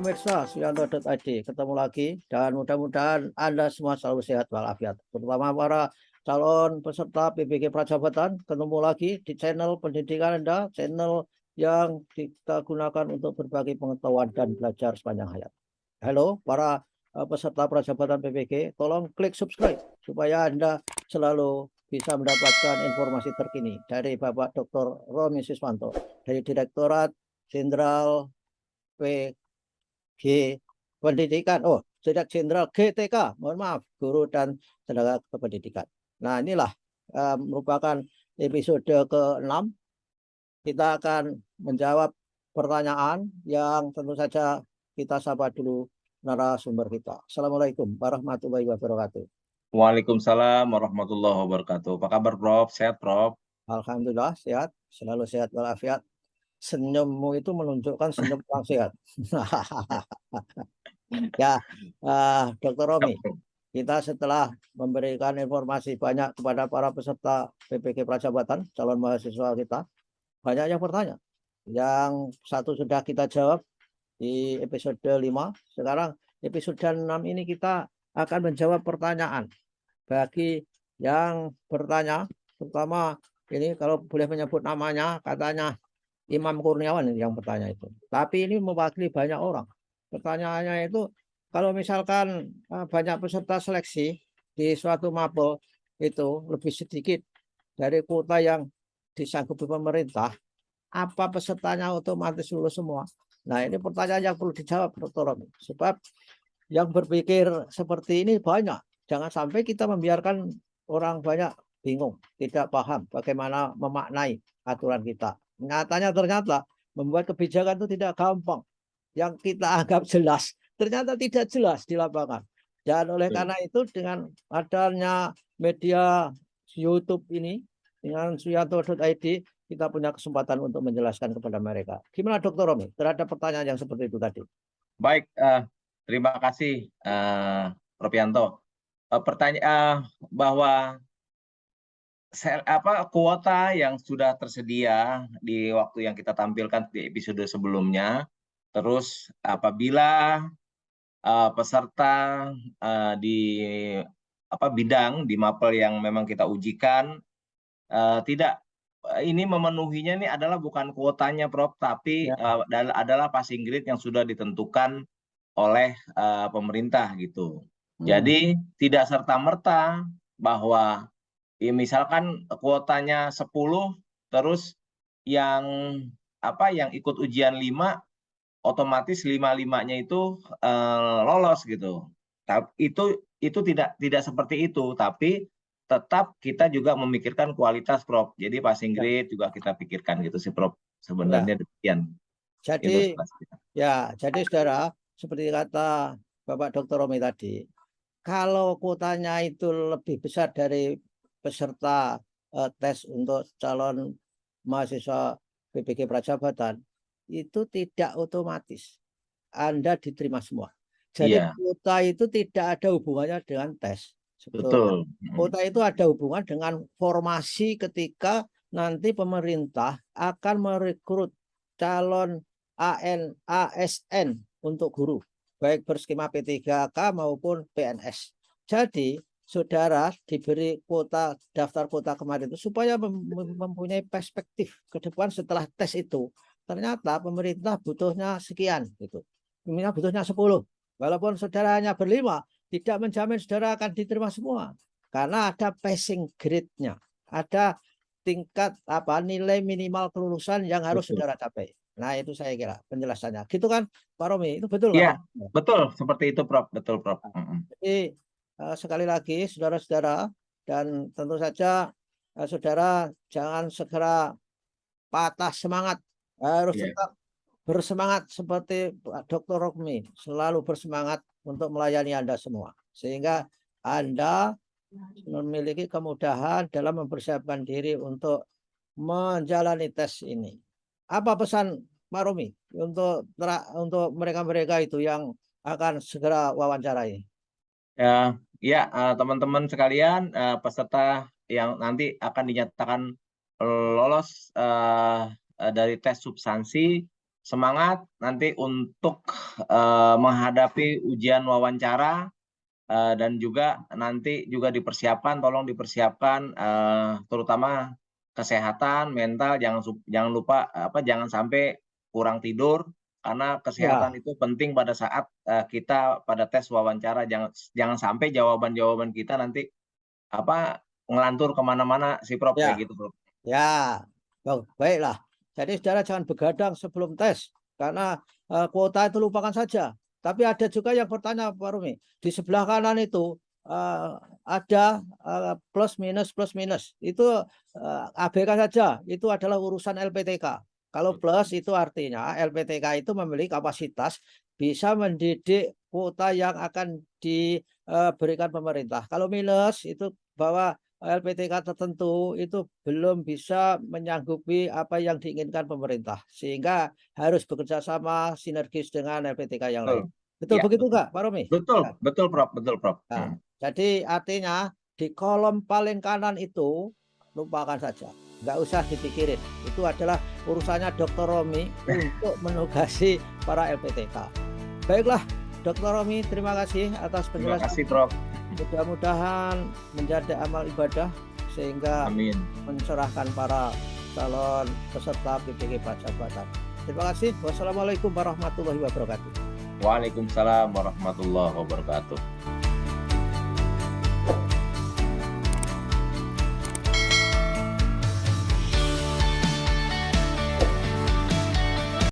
pemirsa Suyanto.id, ketemu lagi dan mudah-mudahan Anda semua selalu sehat walafiat. Terutama para calon peserta PBG Prajabatan, ketemu lagi di channel pendidikan Anda, channel yang kita gunakan untuk berbagi pengetahuan dan belajar sepanjang hayat. Halo para peserta Prajabatan PBG, tolong klik subscribe supaya Anda selalu bisa mendapatkan informasi terkini dari Bapak Dr. Romi Siswanto dari Direktorat Jenderal PG Pendidikan, Direktorat Jenderal GTK, mohon maaf, Guru dan Tenaga Kependidikan. Nah, inilah merupakan episode ke-6. Kita akan menjawab pertanyaan yang tentu saja kita sapa dulu narasumber kita. Assalamualaikum warahmatullahi wabarakatuh. Waalaikumsalam warahmatullahi wabarakatuh. Apa kabar, Prof? Sehat, Prof? Alhamdulillah sehat, selalu sehat walafiat. Senyummu itu menunjukkan senyum orang sehat. Ya, Dr. Romi, kita setelah memberikan informasi banyak kepada para peserta PPG Prajabatan, calon mahasiswa kita, banyak yang bertanya. Yang satu sudah kita jawab di episode 5. Sekarang episode 6 ini kita akan menjawab pertanyaan bagi yang bertanya, terutama ini kalau boleh menyebut namanya, katanya Imam Kurniawan yang bertanya itu. Tapi ini mewakili banyak orang. Pertanyaannya itu, kalau misalkan banyak peserta seleksi di suatu mapel itu lebih sedikit dari kuota yang disanggupi pemerintah, apa pesertanya otomatis lulus semua? Nah, ini pertanyaan yang perlu dijawab, Dr. Romi. Sebab yang berpikir seperti ini banyak. Jangan sampai kita membiarkan orang banyak bingung, tidak paham bagaimana memaknai aturan kita. Nyatanya ternyata membuat kebijakan itu tidak gampang. Yang kita anggap jelas, ternyata tidak jelas di lapangan. Dan oleh karena itu dengan adanya media YouTube ini, dengan Suyanto.id, kita punya kesempatan untuk menjelaskan kepada mereka. Gimana Dr. Romi terhadap pertanyaan yang seperti itu tadi? Baik, terima kasih, Prof Yanto. Pertanyaan bahwa kuota yang sudah tersedia di waktu yang kita tampilkan di episode sebelumnya, terus apabila peserta di bidang di mapel yang memang kita ujikan tidak ini memenuhinya ini adalah bukan kuotanya, Prof, tapi adalah passing grade yang sudah ditentukan oleh pemerintah gitu. Jadi tidak serta-merta bahwa misalkan kuotanya 10 terus yang yang ikut ujian 5 otomatis 5-5-nya itu lolos gitu. Itu tidak seperti itu, tapi tetap kita juga memikirkan kualitas, Prof. Jadi passing grade juga kita pikirkan gitu sih, Prof. Sebenarnya demikian. Jadi jadi saudara, seperti kata Bapak Dr. Romi tadi, kalau kuotanya itu lebih besar dari peserta tes untuk calon mahasiswa PBG Prajabatan, itu tidak otomatis Anda diterima semua. Jadi kuota itu tidak ada hubungannya dengan tes. Sebetulnya. Kuota itu ada hubungan dengan formasi ketika nanti pemerintah akan merekrut calon ASN untuk guru, baik berskema P3K maupun PNS. Jadi saudara diberi kuota, daftar kuota kemarin itu supaya mempunyai perspektif ke depan setelah tes itu. Ternyata pemerintah butuhnya sekian gitu. Pemerintah butuhnya 10. Walaupun saudara hanya berlima, tidak menjamin saudara akan diterima semua. Karena ada passing grade-nya. Ada tingkat nilai minimal kelulusan yang harus saudara capai. Nah, itu saya kira penjelasannya. Gitu kan, Pak Romi? Itu betul Iya, kan? betul seperti itu, Prof. Betul, Prof. Jadi sekali lagi saudara-saudara, dan tentu saja saudara jangan segera patah semangat, harus tetap bersemangat seperti Dr. Romi, selalu bersemangat untuk melayani Anda semua. Sehingga Anda memiliki kemudahan dalam mempersiapkan diri untuk menjalani tes ini. Apa pesan Pak Romi untuk mereka-mereka itu yang akan segera wawancarai? Teman-teman sekalian, peserta yang nanti akan dinyatakan lolos dari tes substansi, semangat nanti untuk menghadapi ujian wawancara, dan juga nanti juga tolong dipersiapkan terutama kesehatan mental, jangan lupa jangan sampai kurang tidur, karena Ya, kesehatan itu penting pada saat kita pada tes wawancara, jangan sampai jawaban-jawaban kita nanti ngelantur kemana-mana sih Prof, ya, kayak gitu Prof. ya. Oh, baiklah. Jadi saudara jangan begadang sebelum tes karena kuota itu lupakan saja. Tapi ada juga yang bertanya Pak Rumi, di sebelah kanan itu ada plus minus. Itu abaikan saja. Itu adalah urusan LPTK. Kalau plus itu artinya LPTK itu memiliki kapasitas bisa mendidik kuota yang akan diberikan pemerintah. Kalau minus itu bahwa LPTK tertentu itu belum bisa menyanggupi apa yang diinginkan pemerintah, sehingga harus bekerja sama sinergis dengan LPTK yang Betul. lain. Betul Ya, begitu betul. nggak, Pak Romi? Betul, Ya. betul Prof, betul Prof. Nah, jadi artinya di kolom paling kanan itu lupakan saja, nggak usah dipikirin. Itu adalah urusannya Dr. Romi untuk menugasi para LPTK. Baiklah, Dr. Romi, terima kasih atas Terima penjelasan. kasih Prof. Mudah-mudahan menjadi amal ibadah sehingga Amin. mencerahkan para calon peserta PPK Pracabuatan. Terima kasih. Wassalamualaikum warahmatullahi wabarakatuh. Waalaikumsalam warahmatullahi wabarakatuh.